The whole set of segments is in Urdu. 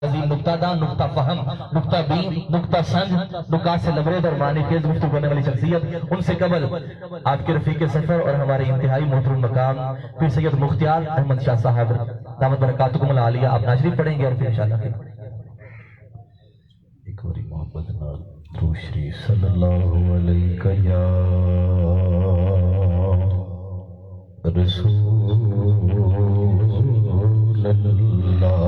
نقطہ داں، نقطہ فہم، نقطہ بین، نقطہ سنج، نکات سے لبریز اور معنی خیز گفتگو کرنے والی شخصیت، ان سے قبل آپ کے رفیق سفر اور ہمارے انتہائی محترم مقام پیر سید مختار احمد شاہ صاحب دامت برکاتکم العالیہ آپ ناظرین پڑھیں گے اور پھر انشاءاللہ ایک باری محبت نال درود شریف صلی اللہ علیہ یا رسول اللہ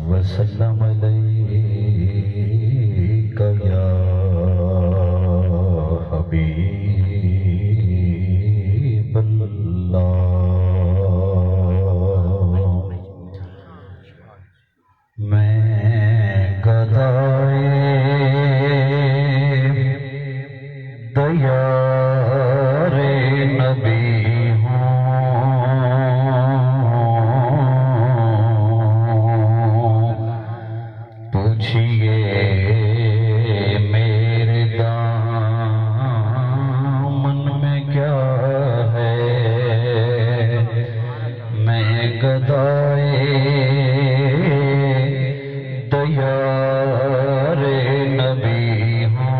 وسلم علیکہ یا حبیب اللہ میں گدائے دیار نبی ہوں پوچھئے میرے دامن میں کیا ہے میں گدائے دیار نبی ہوں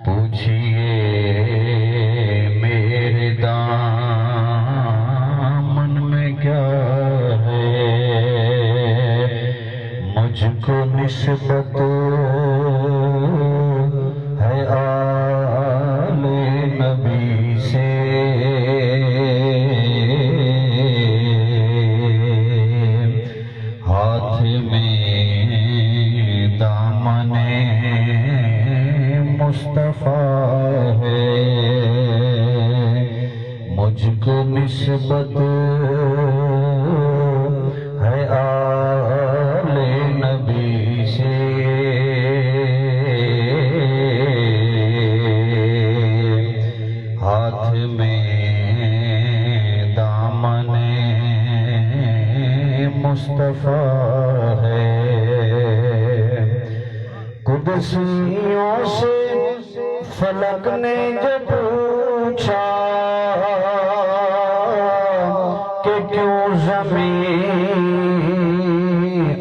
پوچھئے میرے دامن میں کیا ہے مجھ کو نسبت ہے آل نبی سے ہاتھ میں دامن مصطفیٰ ہے مجھ کو نسبت ہے آل نبی سے ہاتھ میں دامن مصطفیٰ ہے قدسیوں سے فلک نے جو پوچھا کہ کیوں زمین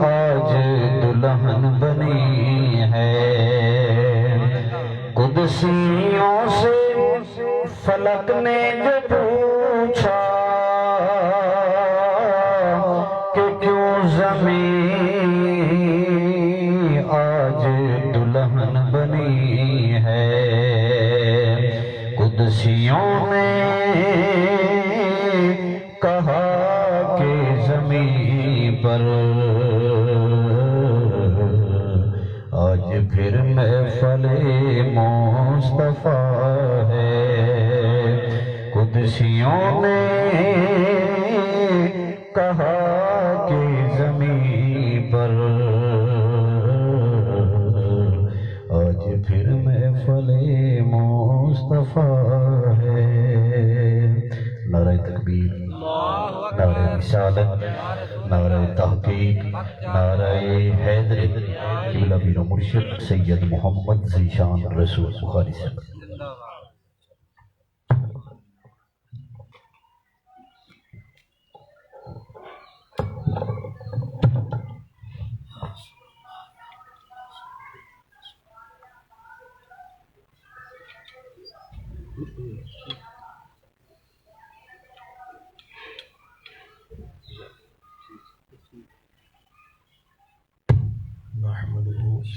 آج دلہن بنی ہے قدسیوں سے فلک نے جو پوچھا کہ کیوں زمین آج دلہن بنی ہے قدسیوں نے کہا کہ زمین پر آج پھر محفل مصطفیٰ ہے قدسیوں نے کہا کہ زمین پر آج پھر محفل مصطفیٰ ہے نعرہ تکبیر نعرہ رسالت نعرہ تحقیق نعرہ حیدر قبلہ پیر و مرشد سید محمد ذیشان رسول بخاری سے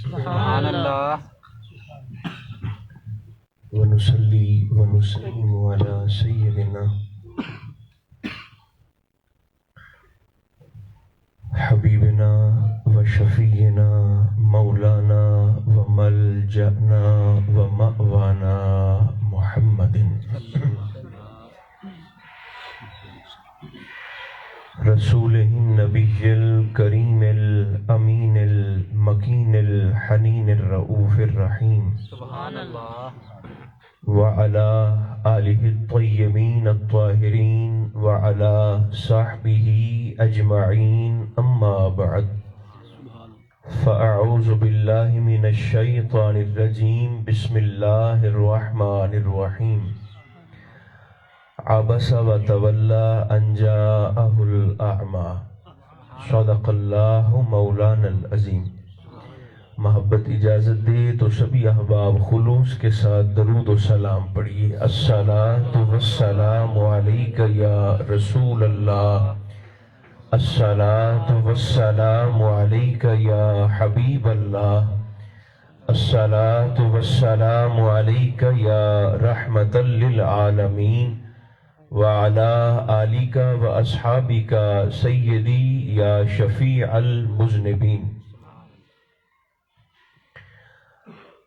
سبحان اللہ ونصلي ونسلم على سيدنا حبيبنا وشفينا مولانا وملجأنا ومأوانا محمد رسوله النبي الكريم الأمين المكين الحنين الرؤوف الرحيم سبحان اللہ وعلى آله الطيبين الطاهرين وعلى صحبه أجمعين أما بعد فأعوذ بالله من الشيطان الرجيم بسم الله الرحمن الرحيم عبس وتولى أن جاءه الأعمى صدق الله مولانا العظیم۔ محبت اجازت دے تو سبھی احباب خلوص کے ساتھ درود و سلام پڑھیے۔ الصلاۃ والسلام علیک یا رسول اللہ، الصلاۃ والسلام علیک یا حبیب اللہ، الصلاۃ والسلام علیک یا رحمۃ للعالمین وعلی آلک و اصحابک سیدی یا شفیع المذنبین۔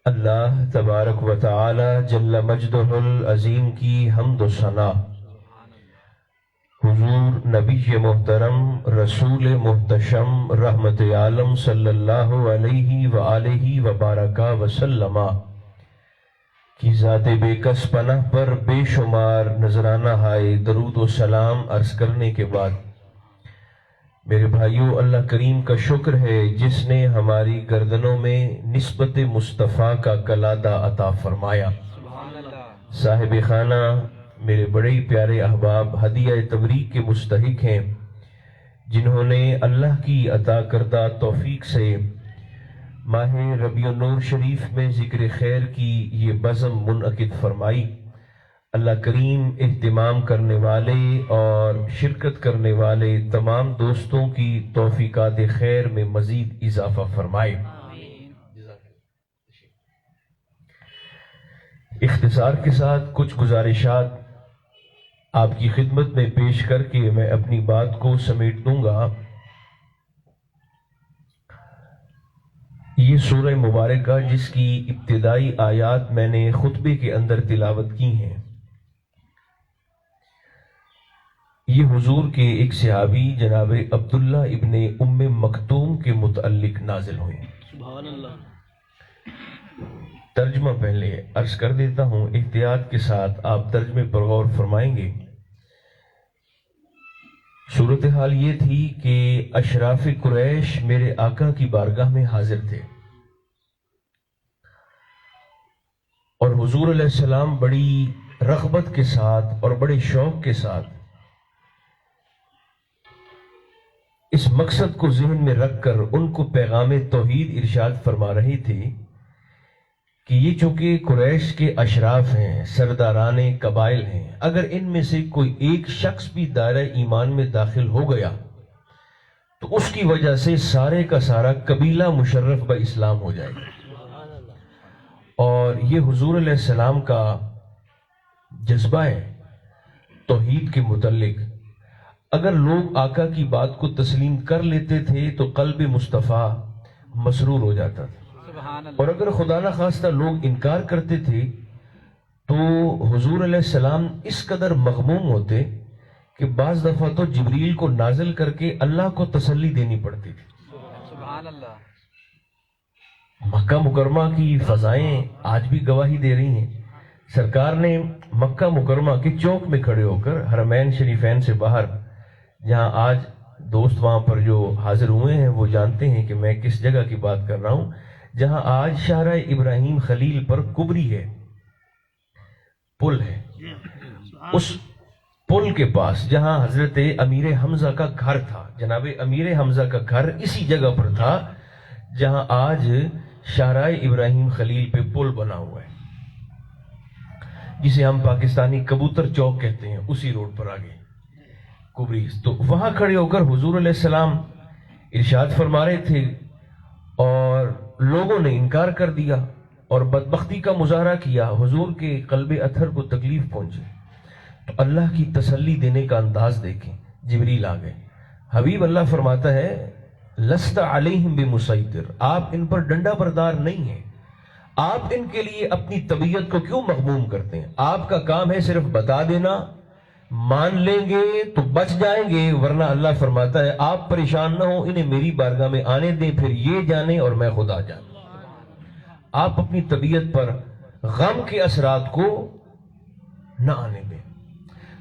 اللہ تبارک و تعالی جل مجدہ العظیم کی حمد و ثنا حضور نبی محترم رسول محتشم رحمت عالم صلی اللہ علیہ وآلہ وبارک وسلم کی ذات بے کس پناہ پر بے شمار نذرانہ ہائے درود و سلام عرض کرنے کے بعد، میرے بھائیوں، اللہ کریم کا شکر ہے جس نے ہماری گردنوں میں نسبت مصطفیٰ کا کلادہ عطا فرمایا۔ صاحب خانہ میرے بڑے ہی پیارے احباب ہدیہ تبریک کے مستحق ہیں، جنہوں نے اللہ کی عطا کردہ توفیق سے ماہ ربیع النور شریف میں ذکر خیر کی یہ بزم منعقد فرمائی۔ اللہ کریم اہتمام کرنے والے اور شرکت کرنے والے تمام دوستوں کی توفیقات خیر میں مزید اضافہ فرمائے۔ اختصار کے ساتھ کچھ گزارشات آپ کی خدمت میں پیش کر کے میں اپنی بات کو سمیٹ دوں گا۔ یہ سورہ مبارکہ جس کی ابتدائی آیات میں نے خطبے کے اندر تلاوت کی ہیں، یہ حضور کے ایک صحابی جناب عبداللہ ابن ام مکتوم کے متعلق نازل ہوئی۔ سبحان اللہ۔ ترجمہ پہلے عرض کر دیتا ہوں، احتیاط کے ساتھ آپ ترجمے پر غور فرمائیں گے۔ صورتحال یہ تھی کہ اشراف قریش میرے آقا کی بارگاہ میں حاضر تھے، اور حضور علیہ السلام بڑی رغبت کے ساتھ اور بڑے شوق کے ساتھ اس مقصد کو ذہن میں رکھ کر ان کو پیغام توحید ارشاد فرما رہے تھے کہ یہ چونکہ قریش کے اشراف ہیں، سرداران قبائل ہیں، اگر ان میں سے کوئی ایک شخص بھی دائرہ ایمان میں داخل ہو گیا تو اس کی وجہ سے سارے کا سارا قبیلہ مشرف با اسلام ہو جائے گا۔ اور یہ حضور علیہ السلام کا جذبہ ہے توحید کے متعلق۔ اگر لوگ آقا کی بات کو تسلیم کر لیتے تھے تو قلب مصطفیٰ مسرور ہو جاتا تھا، اور اگر خدا نخواستہ لوگ انکار کرتے تھے تو حضور علیہ السلام اس قدر مغموم ہوتے کہ بعض دفعہ تو جبریل کو نازل کر کے اللہ کو تسلی دینی پڑتی تھی۔ سبحان اللہ۔ مکہ مکرمہ کی فضائیں آج بھی گواہی دے رہی ہیں۔ سرکار نے مکہ مکرمہ کے چوک میں کھڑے ہو کر حرمین شریفین سے باہر، جہاں آج دوست وہاں پر جو حاضر ہوئے ہیں وہ جانتے ہیں کہ میں کس جگہ کی بات کر رہا ہوں، جہاں آج شاہراہ ابراہیم خلیل پر کبری ہے، پل ہے، اس پل کے پاس جہاں حضرت امیر حمزہ کا گھر تھا، جناب امیر حمزہ کا گھر اسی جگہ پر تھا جہاں آج شاہراہ ابراہیم خلیل پہ پل بنا ہوا ہے، جسے ہم پاکستانی کبوتر چوک کہتے ہیں، اسی روڈ پر آگے کبریز۔ تو وہاں کھڑے ہو کر حضور علیہ السلام ارشاد فرما رہے تھے، اور لوگوں نے انکار کر دیا اور بدبختی کا مظاہرہ کیا۔ حضور کے قلب اطہر کو تکلیف پہنچی تو اللہ کی تسلی دینے کا انداز دیکھیں، جبریل آ گئے۔ حبیب اللہ فرماتا ہے لست علیہم بمسیطر، آپ ان پر ڈنڈا بردار نہیں ہیں، آپ ان کے لیے اپنی طبیعت کو کیوں مغموم کرتے ہیں؟ آپ کا کام ہے صرف بتا دینا، مان لیں گے تو بچ جائیں گے، ورنہ اللہ فرماتا ہے آپ پریشان نہ ہو، انہیں میری بارگاہ میں آنے دیں، پھر یہ جانیں اور میں خدا جانوں۔ آپ اپنی طبیعت پر غم کے اثرات کو نہ آنے دیں۔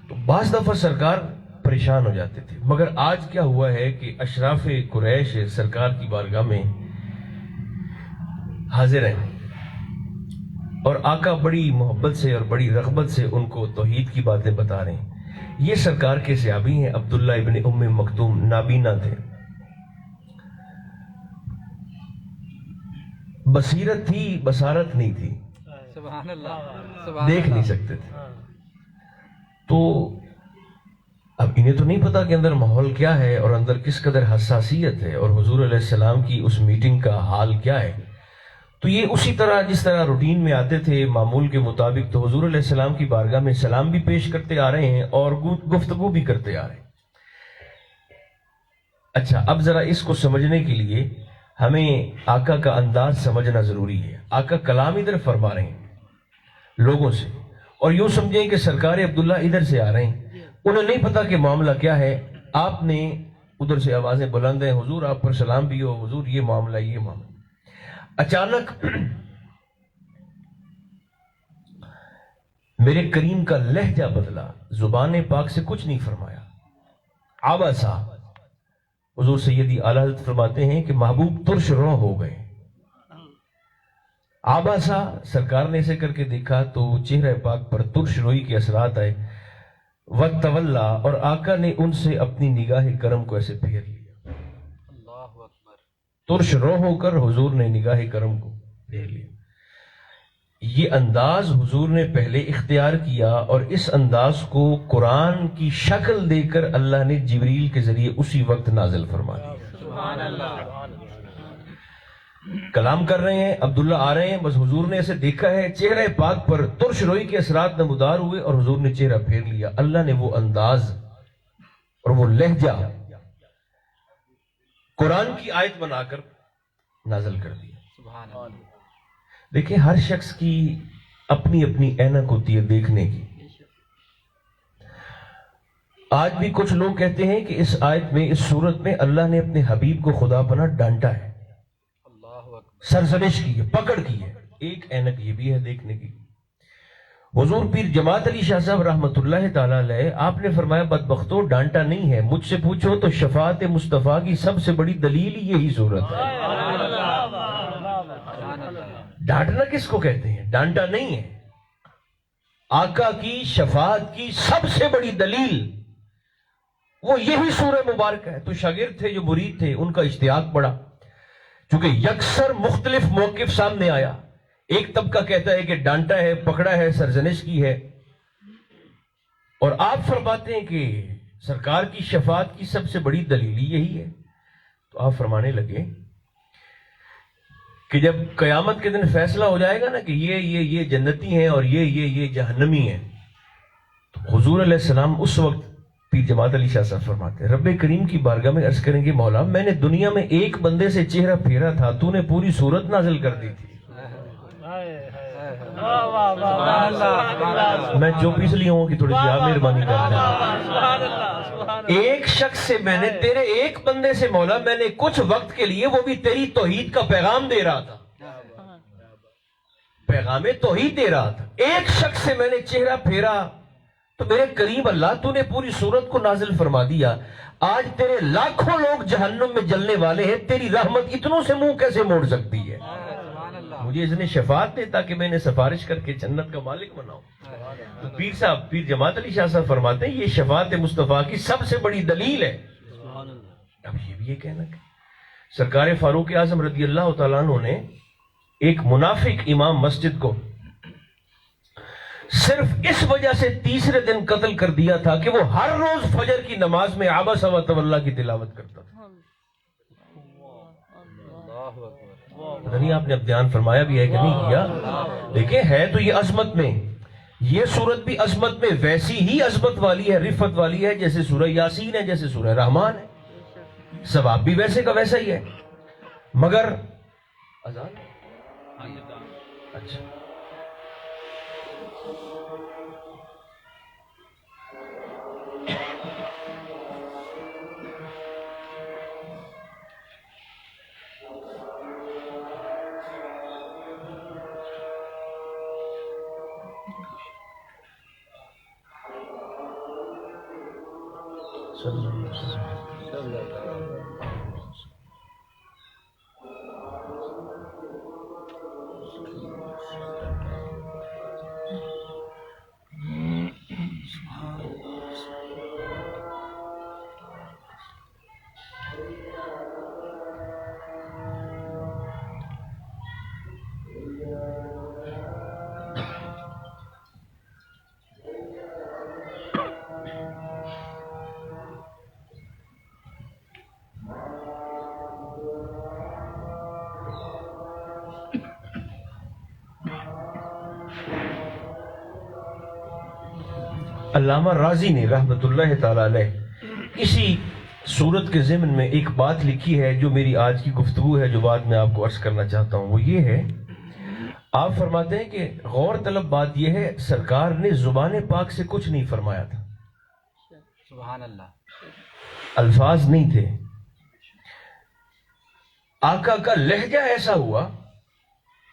تو بعض دفعہ سرکار پریشان ہو جاتے تھے، مگر آج کیا ہوا ہے کہ اشراف قریش سرکار کی بارگاہ میں حاضر ہیں اور آقا بڑی محبت سے اور بڑی رغبت سے ان کو توحید کی باتیں بتا رہے ہیں۔ یہ سرکار کے صحابی ہیں، عبداللہ ابن ام مکتوم، نابینا تھے، بصیرت تھی، بصارت نہیں تھی، سبحان اللہ، دیکھ نہیں سکتے تھے۔ تو اب انہیں تو نہیں پتا کہ اندر ماحول کیا ہے اور اندر کس قدر حساسیت ہے اور حضور علیہ السلام کی اس میٹنگ کا حال کیا ہے۔ تو یہ اسی طرح جس طرح روٹین میں آتے تھے معمول کے مطابق، تو حضور علیہ السلام کی بارگاہ میں سلام بھی پیش کرتے آ رہے ہیں اور گفتگو بھی کرتے آ رہے ہیں۔ اچھا، اب ذرا اس کو سمجھنے کے لیے ہمیں آقا کا انداز سمجھنا ضروری ہے۔ آقا کلام ادھر فرما رہے ہیں لوگوں سے، اور یوں سمجھیں کہ سرکار عبداللہ ادھر سے آ رہے ہیں، انہیں نہیں پتا کہ معاملہ کیا ہے۔ آپ نے ادھر سے آوازیں بلند ہیں، حضور آپ پر سلام بھی ہو، حضور یہ معاملہ یہ معاملہ۔ اچانک میرے کریم کا لہجہ بدلا، زبان پاک سے کچھ نہیں فرمایا۔ آباسا، حضور سیدی اعلیٰ حضرت فرماتے ہیں کہ محبوب ترش رو ہو گئے۔ آباسا، سرکار نے اسے کر کے دیکھا تو چہرہ پاک پر ترش روئی کے اثرات آئے۔ وَتَوَلَّا، اور آقا نے ان سے اپنی نگاہ کرم کو ایسے پھیر لیا۔ اللہ اکبر، ترش رو ہو کر حضور نے نگاہ کرم کو پھیر لیا۔ یہ انداز حضور نے پہلے اختیار کیا اور اس انداز کو قرآن کی شکل دے کر اللہ نے جبریل کے ذریعے اسی وقت نازل فرما دیا۔ سبحان اللہ، کلام کر رہے ہیں، عبداللہ آ رہے ہیں، بس حضور نے اسے دیکھا ہے، چہرہ پاک پر ترش روئی کے اثرات نمودار ہوئے اور حضور نے چہرہ پھیر لیا۔ اللہ نے وہ انداز اور وہ لہجہ قرآن کی آیت بنا کر نازل کر دیا۔ سبحان اللہ، دیکھیں، ہر شخص کی اپنی اپنی اینک ہوتی ہے دیکھنے کی۔ آج بھی کچھ لوگ کہتے ہیں کہ اس آیت میں، اس صورت میں اللہ نے اپنے حبیب کو خدا پناہ ڈانٹا ہے، اللہ اکبر، سرزنش کی ہے، پکڑ کی ہے۔ ایک اینک یہ بھی ہے دیکھنے کی۔ حضور پیر جماعت علی شاہ صاحب رحمۃ اللہ تعالی علیہ، آپ نے فرمایا بدبختو ڈانٹا نہیں ہے، مجھ سے پوچھو تو شفاعت مصطفیٰ کی سب سے بڑی دلیل ہی یہی صورت ہے۔ ڈانٹنا کس کو کہتے ہیں؟ ڈانٹا نہیں ہے، آقا کی شفاعت کی سب سے بڑی دلیل وہ یہی سورہ مبارک ہے۔ تو شاگرد تھے جو مرید تھے، ان کا اشتیاق بڑھا، چونکہ یکسر مختلف موقف سامنے آیا۔ ایک طبقہ کہتا ہے کہ ڈانٹا ہے، پکڑا ہے، سرزنش کی ہے، اور آپ فرماتے ہیں کہ سرکار کی شفاعت کی سب سے بڑی دلیل یہی ہے۔ تو آپ فرمانے لگے کہ جب قیامت کے دن فیصلہ ہو جائے گا نا کہ یہ جنتی ہیں اور یہ جہنمی ہیں، تو حضور علیہ السلام اس وقت پیر جماعت علی شاہ صاحب فرماتے ہیں، رب کریم کی بارگاہ میں عرض کریں گے، مولا میں نے دنیا میں ایک بندے سے چہرہ پھیرا تھا، تو نے پوری صورت نازل کر دی تھی۔ میں چپ اس لیے ہوں کہ تھوڑی سی آپ مہربانی کرتے ہیں۔ ایک شخص سے میں نے، تیرے ایک بندے سے مولا میں نے کچھ وقت کے لیے، وہ بھی تیری توحید کا پیغام دے رہا تھا، پیغام توحید دے رہا تھا، ایک شخص سے میں نے چہرہ پھیرا تو میرے کریم اللہ تو نے پوری صورت کو نازل فرما دیا۔ آج تیرے لاکھوں لوگ جہنم میں جلنے والے ہیں، تیری رحمت اتنوں سے منہ کیسے موڑ سکتی ہے؟ مجھے اس نے شفاعت دے تاکہ میں انہیں سفارش کر کے جنت کا مالک بناؤں۔ تو پیر جماعت علی شاہ صاحب فرماتے ہیں یہ شفاعت مصطفیٰ کی سب سے بڑی دلیل ہے۔ اب یہ بھی یہ کہنا کہ سرکار فاروق اعظم رضی اللہ تعالیٰ عنہ نے ایک منافق امام مسجد کو صرف اس وجہ سے تیسرے دن قتل کر دیا تھا کہ وہ ہر روز فجر کی نماز میں عبس و تولی کی تلاوت کرتا تھا۔ پتہ نہیں آپ نے اب دھیان فرمایا بھی ہے کہ نہیں کیا؟ دیکھیں، ہے تو یہ عظمت میں، یہ سورت بھی عظمت میں ویسی ہی عظمت والی ہے، رفت والی ہے، جیسے سورہ یاسین ہے، جیسے سورہ رحمان ہے، ثواب بھی ویسے کا ویسا ہی ہے۔ مگر اذان اچھا علامہ راضی نے رحمۃ اللہ تعالی علیہ اسی صورت کے ضمن میں ایک بات لکھی ہے جو میری آج کی گفتگو ہے، جو بات میں آپ کو عرض کرنا چاہتا ہوں وہ یہ ہے، آپ فرماتے ہیں کہ غور طلب بات یہ ہے سرکار نے زبان پاک سے کچھ نہیں فرمایا تھا، سبحان اللہ، الفاظ نہیں تھے، آقا کا لہجہ ایسا ہوا،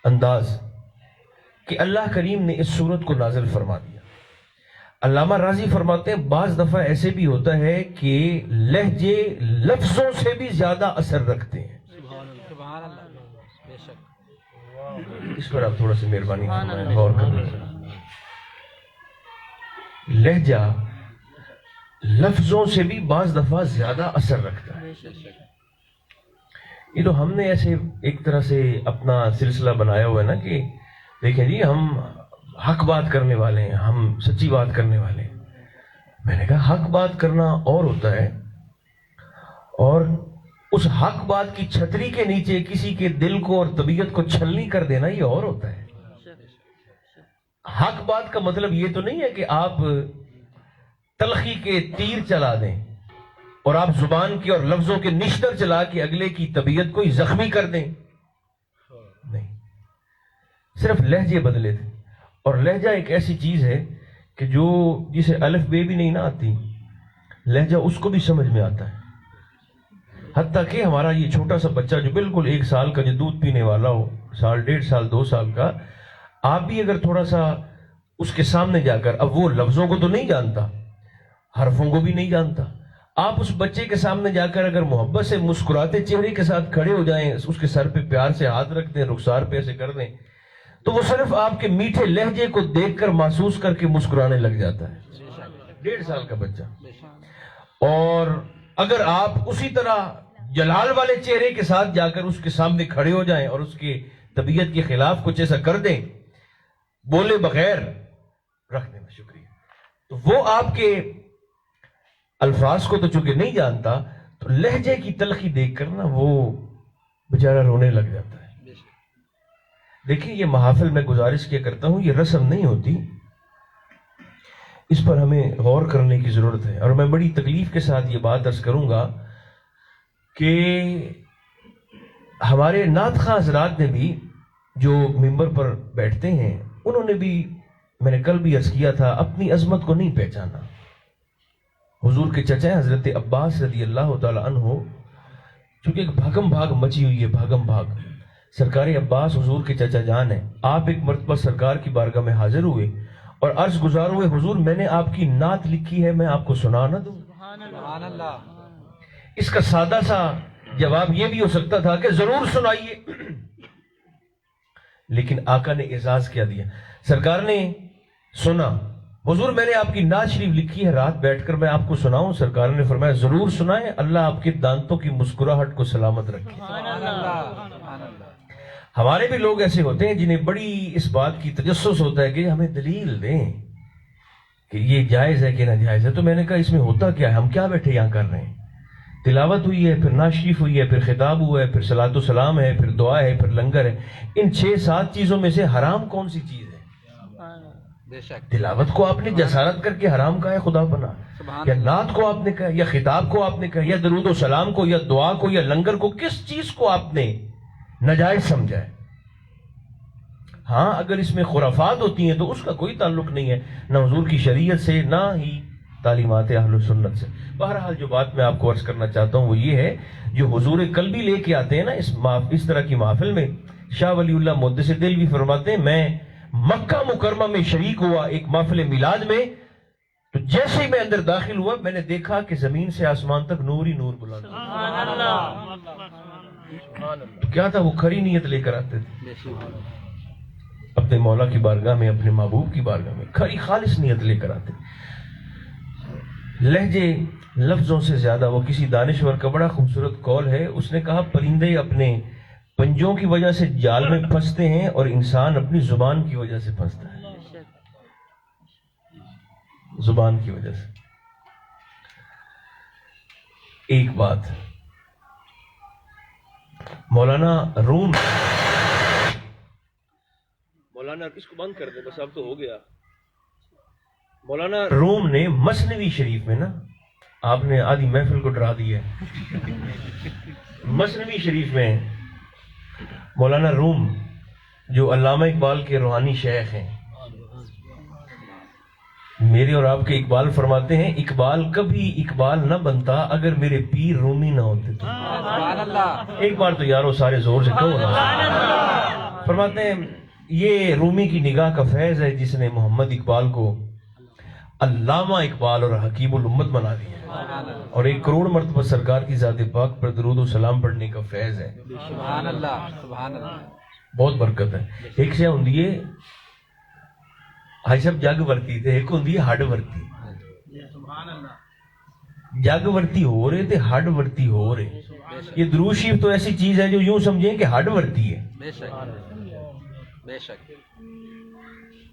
انداز، کہ اللہ کریم نے اس صورت کو نازل فرما دیا۔ علامہ راضی فرماتے ہیں بعض دفعہ ایسے بھی ہوتا ہے کہ لہجے لفظوں سے بھی زیادہ اثر رکھتے ہیں۔ سبحان اللہ، بے شک، اس پر آپ تھوڑا سی مہربانی فرمائیں، غور کریں۔ لہجہ لفظوں سے بھی بعض دفعہ زیادہ اثر رکھتا ہے۔ یہ تو ہم نے ایسے ایک طرح سے اپنا سلسلہ بنایا ہوا ہے نا کہ دیکھیں جی ہم حق بات کرنے والے ہیں، ہم سچی بات کرنے والے ہیں۔ میں نے کہا حق بات کرنا اور ہوتا ہے، اور اس حق بات کی چھتری کے نیچے کسی کے دل کو اور طبیعت کو چھلنی کر دینا یہ اور ہوتا ہے۔ حق بات کا مطلب یہ تو نہیں ہے کہ آپ تلخی کے تیر چلا دیں اور آپ زبان کی اور لفظوں کے نشتر چلا کے اگلے کی طبیعت کو ہی زخمی کر دیں، نہیں، صرف لہجے بدلے تھے۔ اور لہجہ ایک ایسی چیز ہے کہ جو جسے الف بے بھی نہیں نہ آتی، لہجہ اس کو بھی سمجھ میں آتا ہے۔ حتیٰ کہ ہمارا یہ چھوٹا سا بچہ جو بالکل 1 سال کا جو دودھ پینے والا ہو، 1.5 سال 2 سال کا، آپ بھی اگر تھوڑا سا اس کے سامنے جا کر، اب وہ لفظوں کو تو نہیں جانتا، حرفوں کو بھی نہیں جانتا، آپ اس بچے کے سامنے جا کر اگر محبت سے مسکراتے چہرے کے ساتھ کھڑے ہو جائیں، اس کے سر پہ پیار سے ہاتھ رکھ دیں، رخسار پہ ایسے کر دیں، تو وہ صرف آپ کے میٹھے لہجے کو دیکھ کر محسوس کر کے مسکرانے لگ جاتا ہے، 1.5 سال کا بچہ۔ اور اگر آپ اسی طرح جلال والے چہرے کے ساتھ جا کر اس کے سامنے کھڑے ہو جائیں اور اس کی طبیعت کے خلاف کچھ ایسا کر دیں، بولے بغیر رکھ دینا، شکریہ، تو وہ آپ کے الفاظ کو تو چونکہ نہیں جانتا، تو لہجے کی تلخی دیکھ کر نا وہ بیچارہ رونے لگ جاتا ہے۔ دیکھیں یہ محافل میں گزارش کیا کرتا ہوں، یہ رسم نہیں ہوتی، اس پر ہمیں غور کرنے کی ضرورت ہے۔ اور میں بڑی تکلیف کے ساتھ یہ بات عرض کروں گا کہ ہمارے نعت خواں حضرات نے بھی جو ممبر پر بیٹھتے ہیں، انہوں نے بھی، میں نے کل بھی عرض کیا تھا، اپنی عظمت کو نہیں پہچانا۔ حضور کے چچا ہیں حضرت عباس رضی اللہ تعالی عنہ، چونکہ ایک بھاگم بھاگ مچی ہوئی ہے، بھاگم بھاگ، سرکار عباس حضور کے چچا جان ہیں، آپ ایک مرتبہ سرکار کی بارگاہ میں حاضر ہوئے اور عرض گزار ہوئے، حضور میں نے آپ کی نعت لکھی ہے، میں آپ کو سنا نہ دوں؟ سبحان اللہ، اس کا سادہ سا جواب یہ بھی ہو سکتا تھا کہ ضرور سنائیے، لیکن آقا نے اعزاز کیا دیا، سرکار نے سنا، حضور میں نے آپ کی نعت شریف لکھی ہے، رات بیٹھ کر میں آپ کو سناؤں؟ سرکار نے فرمایا ضرور سنائیں، اللہ آپ کے دانتوں کی مسکراہٹ کو سلامت رکھے۔ سبحان اللہ، سبحان اللہ، ہمارے بھی لوگ ایسے ہوتے ہیں جنہیں بڑی اس بات کی تجسس ہوتا ہے کہ ہمیں دلیل دیں کہ یہ جائز ہے کہ ناجائز ہے، تو میں نے کہا اس میں ہوتا کیا ہے، ہم کیا بیٹھے یہاں کر رہے ہیں؟ تلاوت ہوئی ہے، پھر نعت شریف ہوئی ہے، پھر خطاب ہوا ہے، پھر صلاۃ و سلام ہے، پھر دعا ہے، پھر لنگر ہے، ان 6-7 چیزوں میں سے حرام کون سی چیز ہے؟ بے شک، تلاوت کو آپ نے جسارت کر کے حرام کہا ہے، خدا بنا، یا نعت کو آپ نے کہا، یا خطاب کو آپ نے کہا، یا درود و سلام کو، یا دعا کو، یا لنگر کو، کس چیز کو آپ نے ناجائز سمجھا ہے؟ ہاں اگر اس میں خرافات ہوتی ہیں تو اس کا کوئی تعلق نہیں ہے، نہ حضور کی شریعت سے، نہ ہی تعلیمات اہل سنت سے۔ بہرحال جو بات میں آپ کو عرض کرنا چاہتا ہوں وہ یہ ہے، جو حضور قلبی لے کے آتے ہیں نا اس طرح کی محفل میں، شاہ ولی اللہ محدث دہلوی فرماتے ہیں میں مکہ مکرمہ میں شریک ہوا ایک محفل میلاد میں، تو جیسے ہی میں اندر داخل ہوا میں نے دیکھا کہ زمین سے آسمان تک نور ہی نور بلند، تو کیا تھا، وہ کھری نیت لے کر آتے تھے اپنے مولا کی بارگاہ میں، اپنے محبوب کی بارگاہ میں، کھری خالص نیت لے کر آتے۔ لہجے لفظوں سے زیادہ، وہ کسی دانشور کا بڑا خوبصورت قول ہے، اس نے کہا پرندے اپنے پنجوں کی وجہ سے جال میں پھنستے ہیں اور انسان اپنی زبان کی وجہ سے پھنستا ہے، زبان کی وجہ سے۔ ایک بات مولانا روم، مولانا اس کو بند کر دے بس، اب تو ہو گیا، مولانا روم نے مثنوی شریف میں نا، آپ نے آدھی محفل کو ڈرا دی ہے، مثنوی شریف میں مولانا روم جو علامہ اقبال کے روحانی شیخ ہیں، میرے اور آپ کے اقبال فرماتے ہیں اقبال کبھی اقبال نہ بنتا اگر میرے پیر رومی نہ ہوتے تو۔ سبحان اللہ، ایک بار تو یارو سارے زور سے کہو نا۔ فرماتے ہیں یہ رومی کی نگاہ کا فیض ہے جس نے محمد اقبال کو علامہ اقبال اور حکیم الامت بنا دیا، اور 1 کروڑ مرتبہ سرکار کی ذات پاک پر درود و سلام پڑھنے کا فیض ہے۔ سبحان اللہ، سبحان اللہ، بہت برکت ہے۔ ایک سے ہوندی ہے ہائی صاحب جگ ورتی تے ایک ہوندی ہے ہڈ ورتی۔ جگ ورتی ہو رہے تے ہڈ ورتی ہو رہے۔ یہ درود شریف تو ایسی چیز ہے جو یوں سمجھیں کہ ہڈ ورتی ہے۔ بے شک بے شک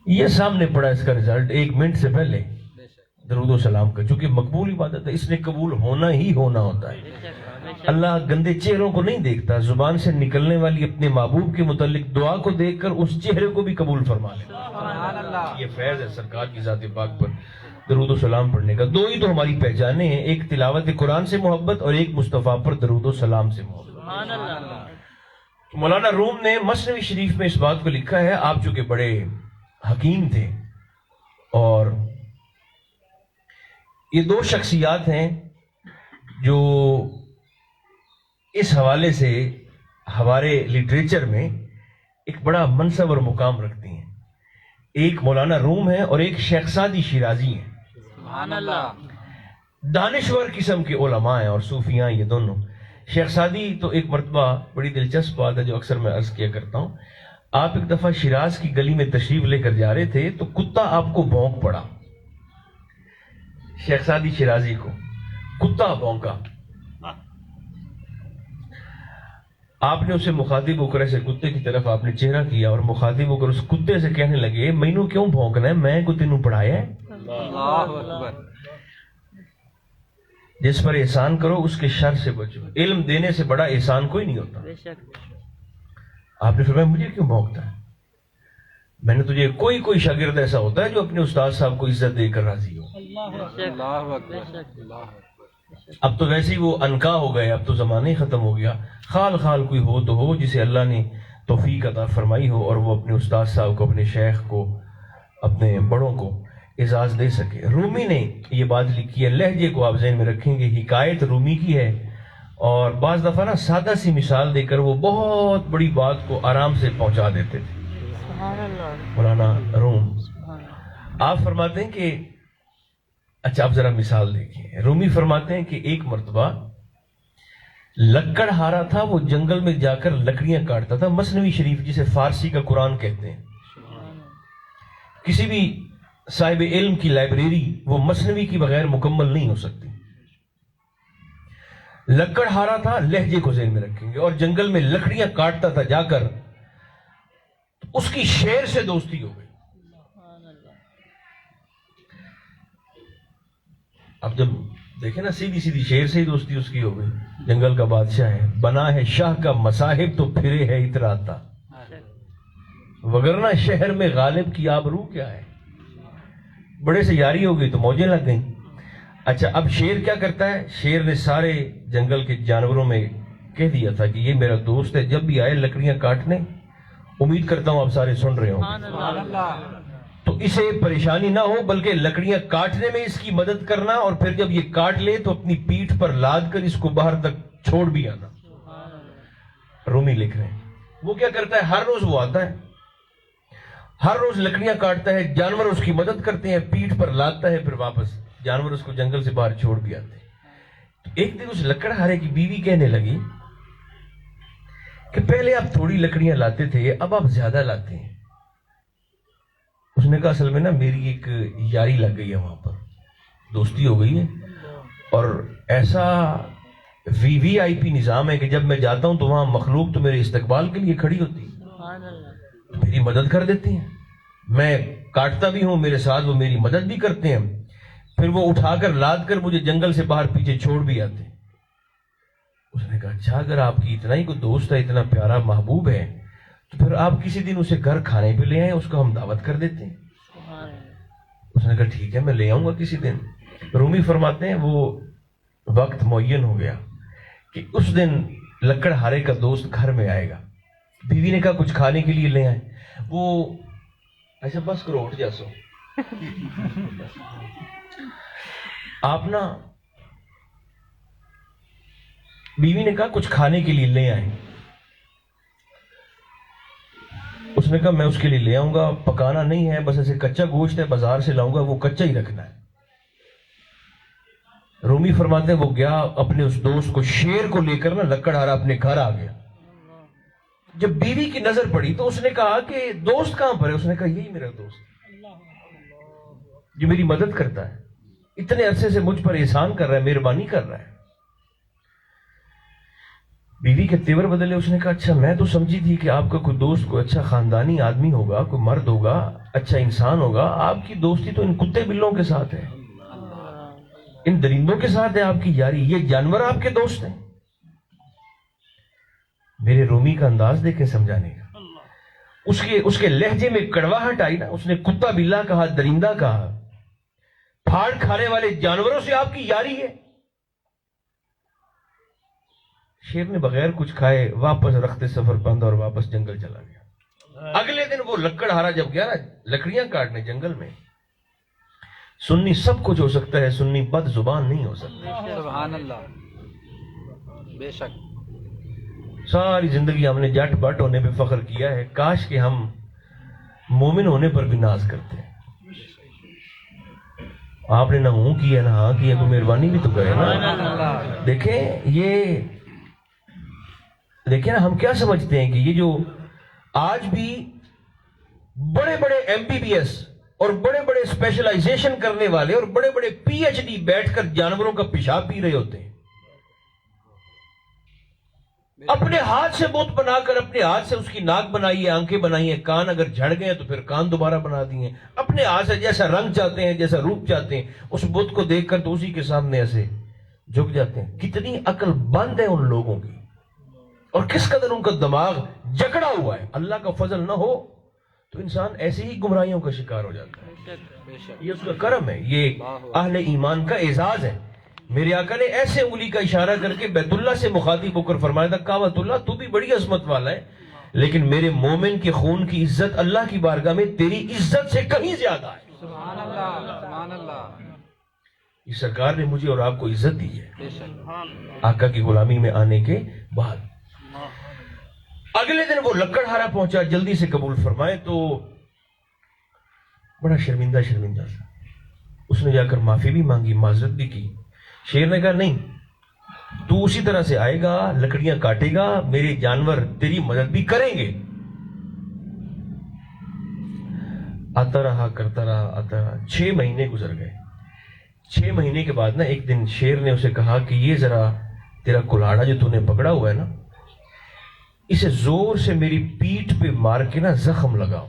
یہ سامنے پڑا اس کا رزلٹ 1 منٹ سے پہلے بے شک، درود و سلام کا، چونکہ مقبول عبادت ہے، اس نے قبول ہونا ہی ہونا ہوتا ہے۔ اللہ گندے چہروں کو نہیں دیکھتا، زبان سے نکلنے والی اپنے محبوب کے متعلق دعا کو دیکھ کر اس چہرے کو بھی قبول فرما لیتا۔ سبحان اللہ، یہ فیض ہے سرکار کی ذات پاک پر درود و سلام پڑھنے کا۔ 2 ہی تو ہماری پہچانیں ہیں، ایک تلاوت قرآن سے محبت اور ایک مصطفیٰ پر درود و سلام سے محبت۔ مولانا روم نے مثنوی شریف میں اس بات کو لکھا ہے، آپ چونکہ بڑے حکیم تھے، اور یہ 2 شخصیات ہیں جو اس حوالے سے ہمارے لٹریچر میں ایک بڑا منصب اور مقام رکھتی ہیں۔ ایک مولانا روم ہے اور ایک شیخ سعدی شیرازی ہیں۔ سبحان اللہ، دانشور قسم کے علماء ہیں اور صوفیاں یہ دونوں۔ شیخ سعدی تو ایک مرتبہ بڑی دلچسپ بات ہے جو اکثر میں عرض کیا کرتا ہوں، آپ ایک دفعہ شیراز کی گلی میں تشریف لے کر جا رہے تھے تو کتا آپ کو بھونک پڑا، شیخ سعدی شیرازی کو کتا بھونکا۔ آپ نے اسے مخاطب ہو کر ایسے کتے کی طرف آپ نے چہرہ کیا اور مخاطب ہو کر اس کتے سے کہنے لگے مینوں کیوں بھونکنا ہے، میں کو تینوں پڑھایا ہے؟ اللہ اکبر، جس پر احسان کرو اس کے شر سے بچو، علم دینے سے بڑا احسان کوئی نہیں ہوتا۔ آپ نے فرمایا مجھے کیوں بھونکتا ہے؟ میں نے تجھے کوئی شاگرد ایسا ہوتا ہے جو اپنے استاد صاحب کو عزت دے کر راضی ہو۔ اللہ اکبر، اللہ اکبر، اب تو ویسے ہی وہ انکا ہو گئے، اب تو زمانہ ہی ختم ہو گیا۔ خال کوئی ہو تو ہو جسے اللہ نے توفیق عطا فرمائی ہو اور وہ اپنے استاد صاحب کو، اپنے شیخ کو، اپنے بڑوں کو اعزاز دے سکے۔ رومی نے یہ بات لکھی ہے، لہجے کو آپ ذہن میں رکھیں گے، حکایت رومی کی ہے، اور بعض دفعہ نا سادہ سی مثال دے کر وہ بہت بڑی بات کو آرام سے پہنچا دیتے تھے۔ مولانا روم آپ فرماتے ہیں کہ اچھا آپ ذرا مثال دیکھیں، رومی فرماتے ہیں کہ ایک مرتبہ لکڑ ہارا تھا، وہ جنگل میں جا کر لکڑیاں کاٹتا تھا۔ مثنوی شریف جسے فارسی کا قرآن کہتے ہیں، کسی بھی صاحب علم کی لائبریری وہ مثنوی کی بغیر مکمل نہیں ہو سکتی۔ لکڑ ہارا تھا، لہجے کو ذہن میں رکھیں گے، اور جنگل میں لکڑیاں کاٹتا تھا جا کر، اس کی شیر سے دوستی ہو گئی۔ اب جب دیکھیں نا سیدھی شیر سے ہی دوستی اس کی ہو گئی۔ جنگل کا بادشاہ ہے، بنا ہے شاہ کا مصاحب تو پھرے ہے اتراتا، وگرنہ شہر میں غالب کی آبرو کیا ہے۔ بڑے سے یاری ہو گئی تو موجیں لگ گئیں۔ اچھا اب شیر کیا کرتا ہے؟ شیر نے سارے جنگل کے جانوروں میں کہہ دیا تھا کہ یہ میرا دوست ہے، جب بھی آئے لکڑیاں کاٹنے، امید کرتا ہوں آپ سارے سن رہے ہوں، سبحان اللہ، تو اسے پریشانی نہ ہو بلکہ لکڑیاں کاٹنے میں اس کی مدد کرنا، اور پھر جب یہ کاٹ لے تو اپنی پیٹھ پر لاد کر اس کو باہر تک چھوڑ بھی آنا۔ رومی لکھ رہے ہیں وہ کیا کرتا ہے، ہر روز وہ آتا ہے، ہر روز لکڑیاں کاٹتا ہے، جانور اس کی مدد کرتے ہیں، پیٹھ پر لادتا ہے، پھر واپس جانور اس کو جنگل سے باہر چھوڑ بھی آتے ہیں۔ تو ایک دن اس لکڑ ہارے کی بیوی کہنے لگی کہ پہلے آپ تھوڑی لکڑیاں لاتے تھے، اب آپ زیادہ لاتے ہیں۔ اس نے کہا اصل میں نا میری ایک یاری لگ گئی ہے، وہاں پر دوستی ہو گئی ہے، اور ایسا وی آئی پی نظام ہے کہ جب میں جاتا ہوں تو وہاں مخلوق تو میرے استقبال کے لیے کھڑی ہوتی ہے، میری مدد کر دیتی ہیں، میں کاٹتا بھی ہوں میرے ساتھ وہ میری مدد بھی کرتے ہیں، پھر وہ اٹھا کر لاد کر مجھے جنگل سے باہر پیچھے چھوڑ بھی آتے ہیں۔ اس نے کہا اچھا اگر آپ کی اتنا ہی کوئی دوست ہے، اتنا پیارا محبوب ہے، تو پھر آپ کسی دن اسے گھر کھانے پہ لے آئیں، اس کو ہم دعوت کر دیتے ہیں۔ اس نے نے کہا ٹھیک ہے میں لے آؤں گا کسی دن. رومی فرماتے ہیں وہ وقت معین ہو گیا کہ اس دن لکڑہارے کا دوست گھر میں آئے گا. بیوی نے کہا کچھ کھانے کے لیے لے آئیں. وہ ایسا بس کرو اٹھ جا سو آپ نا. بیوی نے کہا کچھ کھانے کے لیے لے آئیں. اس نے کہا میں اس کے لیے لے آؤں گا, پکانا نہیں ہے, بس ایسے کچا گوشت ہے, بازار سے لاؤں گا, وہ کچا ہی رکھنا ہے. رومی فرماتے ہیں وہ گیا اپنے اس دوست کو, شیر کو لے کر نا لکڑہارا اپنے گھر آ گیا. جب بیوی کی نظر پڑی تو اس نے کہا کہ دوست کہاں پر ہے؟ اس نے کہا یہی میرا دوست جو میری مدد کرتا ہے, اتنے عرصے سے مجھ پر احسان کر رہا ہے, مہربانی کر رہا ہے. بیوی کے تیور بدلے. اس نے کہا اچھا میں تو سمجھی تھی کہ آپ کا کوئی دوست کوئی اچھا خاندانی آدمی ہوگا, کوئی مرد ہوگا, اچھا انسان ہوگا. آپ کی دوستی تو ان کتے بلوں کے ساتھ ہے, ان درندوں کے ساتھ ہے آپ کی یاری. یہ جانور آپ کے دوست ہیں. میرے رومی کا انداز دیکھیں سمجھانے کا. اس کے لہجے میں کڑواہٹ آئی نا. اس نے کتا بلا کہا, درندہ کہا. پھاڑ کھانے والے جانوروں سے آپ کی یاری ہے. شیر نے بغیر کچھ کھائے واپس رخت سفر بند اور واپس جنگل چلا گیا. اگلے دن وہ لکڑہارا جب گیا نا لکڑیاں کاٹنے جنگل میں, سنی سب کچھ ہو سکتا ہے, سنی بد زبان نہیں ہو سکتا. سبحان اللہ, بے شک. ساری زندگی ہم نے جٹ بٹ ہونے پہ فخر کیا ہے, کاش کہ ہم مومن ہونے پر بھی ناز کرتے ہیں. آپ نے نہ ہوں کیا نہ ہاں کیا, کوئی مہربانی بھی تو کرے نا. دیکھیں نا ہم کیا سمجھتے ہیں کہ یہ جو آج بھی بڑے بڑے ایم بی بی ایس اور بڑے بڑے اسپیشلائزیشن کرنے والے اور بڑے بڑے پی ایچ ڈی بیٹھ کر جانوروں کا پیشاب پی رہے ہوتے ہیں, اپنے ہاتھ سے بت بنا کر اپنے ہاتھ سے اس کی ناک بنائی ہے, آنکھیں بنائی ہیں, کان اگر جھڑ گئے تو پھر کان دوبارہ بنا دیے, اپنے ہاتھ سے جیسا رنگ چاہتے ہیں جیسا روپ چاہتے ہیں اس بت کو دیکھ کر تو اسی کے سامنے ایسے جھک جاتے ہیں. کتنی عقل بند ہے ان لوگوں کی, اور کس قدر ان کا دماغ جکڑا ہوا ہے. اللہ کا فضل نہ ہو تو انسان ایسی ہی گمراہیوں کا شکار ہو جاتا ہے. یہ اس کا کرم ہے, یہ اہل ایمان کا اعزاز ہے. میرے آقا نے ایسے انگلی کا اشارہ کر کے بیت اللہ سے مخاطب ہو کر فرمایا تھا کعبۃ اللہ تو بھی بڑی عظمت والا ہے, لیکن میرے مومن کے خون کی عزت اللہ کی بارگاہ میں تیری عزت سے کہیں زیادہ ہے. سبحان اللہ, سبحان اللہ. یہ سرکار نے مجھے اور آپ کو عزت دی ہے آقا کی غلامی میں آنے کے بعد. اگلے دن وہ لکڑہارا پہنچا, جلدی سے قبول فرمائے تو بڑا شرمندہ تھا. اس نے جا کر معافی بھی مانگی, معذرت بھی کی. شیر نے کہا نہیں, تو اسی طرح سے آئے گا, لکڑیاں کاٹے گا, میرے جانور تیری مدد بھی کریں گے. آتا رہا کرتا رہا 6 مہینے گزر گئے. 6 مہینے کے بعد نا ایک دن شیر نے اسے کہا کہ یہ ذرا تیرا کلاڑا جو تو نے پکڑا ہوا ہے نا, اسے زور سے میری پیٹھ پہ مار کے نا زخم لگاؤ.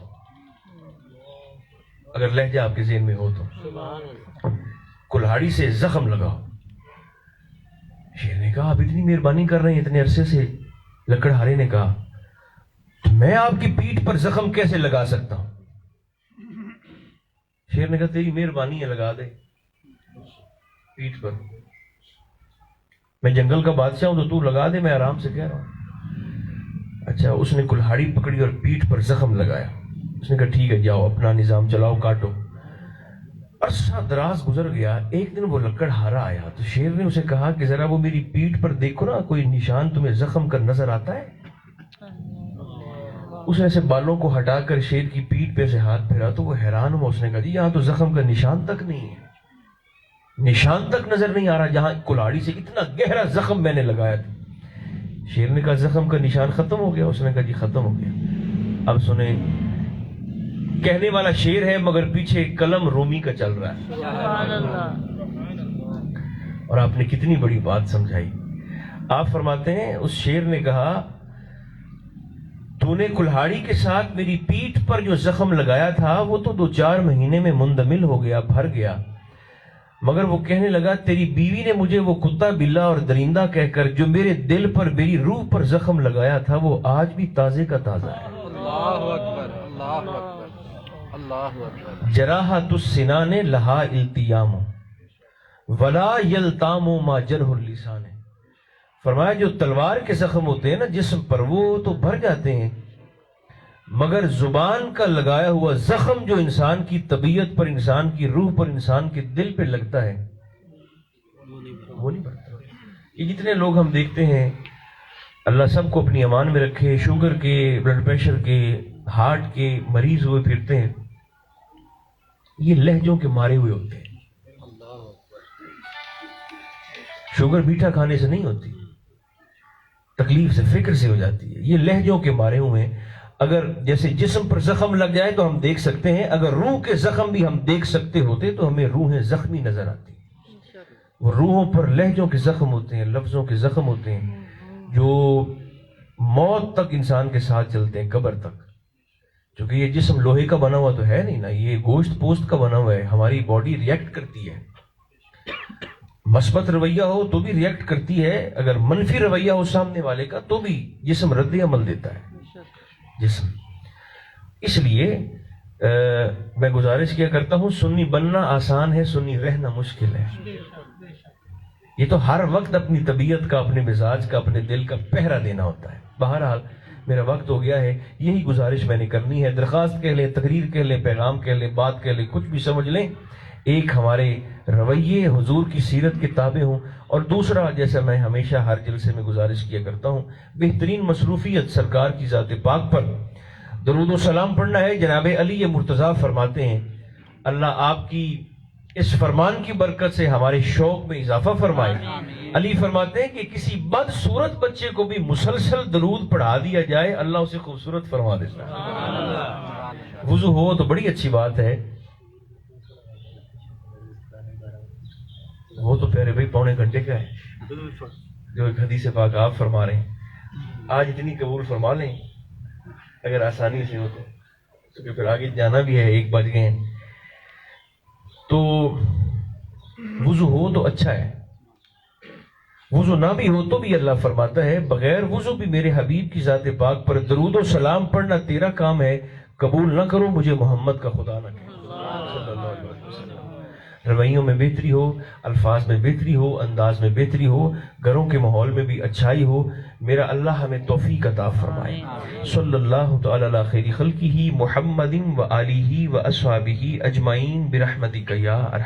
اگر لہجہ آپ کے ذہن میں ہو تو کلہاڑی سے زخم لگاؤ. شیر نے کہا آپ اتنی مہربانی کر رہے ہیں اتنے عرصے سے. لکڑہارے نے کہا میں آپ کی پیٹھ پر زخم کیسے لگا سکتا ہوں؟ شیر نے کہا تیری مہربانی ہے, لگا دے پیٹھ پر. میں جنگل کا بادشاہ ہوں تو لگا دے, میں آرام سے کہہ رہا ہوں. اچھا, اس نے کلہاڑی پکڑی اور پیٹھ پر زخم لگایا. اس نے کہا ٹھیک ہے جاؤ اپنا نظام چلاؤ, کاٹو. عرصہ دراز گزر گیا. ایک دن وہ لکڑہارا آیا تو شیر نے اسے کہا کہ ذرا وہ میری پیٹھ پر دیکھو نا, کوئی نشان تمہیں زخم کا نظر آتا ہے؟ اس نے ایسے بالوں کو ہٹا کر شیر کی پیٹھ پہ سے ہاتھ پھیرا تو وہ حیران ہوا. اس نے کہا جی یہاں تو زخم کا نشان تک نہیں ہے, نشان تک نظر نہیں آ رہا جہاں کلاڑی سے اتنا گہرا زخم میں نے لگایا تھا. شیر نے کہا زخم کا نشان ختم ہو گیا؟ اس نے کہا جی ختم ہو گیا. اب سنیں, کہنے والا شیر ہے مگر پیچھے قلم رومی کا چل رہا ہے. اور آپ نے کتنی بڑی بات سمجھائی. آپ فرماتے ہیں اس شیر نے کہا تو نے کلہاڑی کے ساتھ میری پیٹھ پر جو زخم لگایا تھا وہ تو 2-4 مہینے میں مندمل ہو گیا, بھر گیا, مگر وہ کہنے لگا تیری بیوی نے مجھے وہ کتا بلا اور درندہ کہہ کر جو میرے دل پر میری روح پر زخم لگایا تھا وہ آج بھی تازے کا تازہ ہے. اللہ اکبر, اللہ اکبر. اللہ اکبر. جراحت السنان لہا التیام ولا یلتام ما جرح اللسان. فرمایا جو تلوار کے زخم ہوتے ہیں نا جسم پر وہ تو بھر جاتے ہیں، مگر زبان کا لگایا ہوا زخم جو انسان کی طبیعت پر، انسان کی روح پر، انسان کے دل پہ لگتا ہے وہ نہیں بھرتا. یہ جتنے لوگ ہم دیکھتے ہیں، اللہ سب کو اپنی امان میں رکھے، شوگر کے، بلڈ پریشر کے، ہارٹ کے مریض ہوئے پھرتے ہیں، یہ لہجوں کے مارے ہوئے ہوتے ہیں. شوگر میٹھا کھانے سے نہیں ہوتی، تکلیف سے، فکر سے ہو جاتی ہے. یہ لہجوں کے مارے ہوئے ہیں. اگر جیسے جسم پر زخم لگ جائے تو ہم دیکھ سکتے ہیں، اگر روح کے زخم بھی ہم دیکھ سکتے ہوتے تو ہمیں روحیں زخمی نظر آتی. وہ روحوں پر لہجوں کے زخم ہوتے ہیں، لفظوں کے زخم ہوتے ہیں جو موت تک انسان کے ساتھ چلتے ہیں، قبر تک. چونکہ یہ جسم لوہے کا بنا ہوا تو ہے نہیں نا، یہ گوشت پوست کا بنا ہوا ہے. ہماری باڈی ریئیکٹ کرتی ہے، مثبت رویہ ہو تو بھی ریئیکٹ کرتی ہے، اگر منفی رویہ ہو سامنے والے کا تو بھی جسم رد عمل دیتا ہے جسم. اس لیے میں گزارش کیا کرتا ہوں، سنی بننا آسان ہے، سنی رہنا مشکل ہے. یہ تو ہر وقت اپنی طبیعت کا، اپنے مزاج کا، اپنے دل کا پہرا دینا ہوتا ہے. بہرحال میرا وقت ہو گیا ہے، یہی گزارش میں نے کرنی ہے. درخواست کہہ لیں، تقریر کہہ لیں، پیغام کہہ لیں، بات کہہ لیں، کچھ بھی سمجھ لیں. ایک ہمارے رویے حضور کی سیرت کے تابع ہوں، اور دوسرا جیسا میں ہمیشہ ہر جلسے میں گزارش کیا کرتا ہوں، بہترین مصروفیت سرکار کی ذات پاک پر درود و سلام پڑھنا ہے. جناب علی مرتضیٰ فرماتے ہیں اللہ آپ کی اس فرمان کی برکت سے ہمارے شوق میں اضافہ فرمائے. علی فرماتے ہیں کہ کسی بدصورت بچے کو بھی مسلسل درود پڑھا دیا جائے، اللہ اسے خوبصورت فرما دیتا ہے. وضو ہو تو بڑی اچھی بات ہے. وہ تو پیارے بھائی پونے گھنٹے کا ہے جو ایک حدیث پاک آپ فرما رہے ہیں. آج اتنی قبول فرما لیں اگر آسانی سے ہو تو، کیونکہ پھر آگے جانا بھی ہے، 1 بج گئے ہیں. تو وضو ہو تو اچھا ہے، وضو نہ بھی ہو تو بھی اللہ فرماتا ہے بغیر وضو بھی میرے حبیب کی ذات پاک پر درود و سلام پڑھنا تیرا کام ہے، قبول نہ کرو مجھے محمد کا خدا نہ کہے صلی اللہ علیہ وسلم. رویوں میں بہتری ہو، الفاظ میں بہتری ہو، انداز میں بہتری ہو، گھروں کے ماحول میں بھی اچھائی ہو. میرا اللہ ہمیں توفیق عطا فرمائے. صلی اللہ تعالی علی خیر خلقہ محمد و آلہ و اصحابہ اجمعین برحمتک یا ارحم